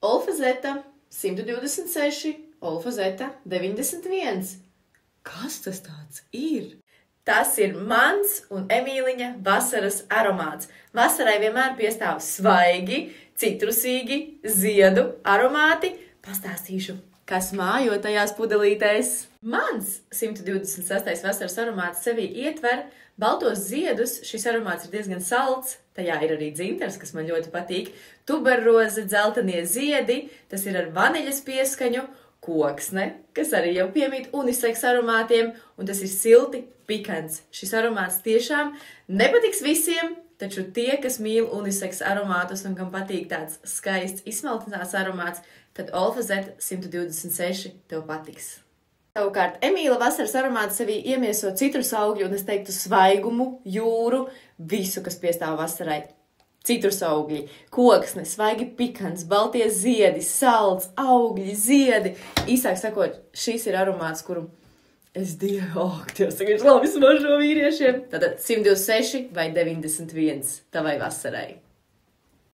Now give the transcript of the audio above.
Olfazeta 126, Olfazeta 91. Kas tas tāds ir? Tas ir mans un Emīliņa vasaras aromāts. Vasarai vienmēr piestāv svaigi, citrusīgi, ziedu aromāti. Pastāstīšu, kas mājo tajās pudelītēs. Mans 126. vasaras aromāts sevī ietver baltos ziedus. Šis aromāts ir diezgan salds. Tajā ir arī dzintars, kas man ļoti patīk. Tuberroze, dzeltenie ziedi. Tas ir ar vaniļas pieskaņu. Koksne, kas arī jau piemīt uniseks aromātiem, un tas ir silti pikants. Šis aromāts tiešām nepatiks visiem, taču tie, kas mīl uniseks aromātus un kam patīk tāds skaists izsmalcināts aromāts, tad Olfazeta 126 tev patiks. Savukārt Emīla vasaras aromāts sevī iemieso citrus augļu, un es teiktu svaigumu, jūru, visu, kas piestāv vasarai. Citrusaugļi, koksne, svaigi pikants, baltie ziedi, salds, augļi, ziedi. Īsāk sakot, šis ir aromāts, kuru es Dievs, tagad labi smaržo vīriešiem. Tātad 126 vai 91 tavai vasarai.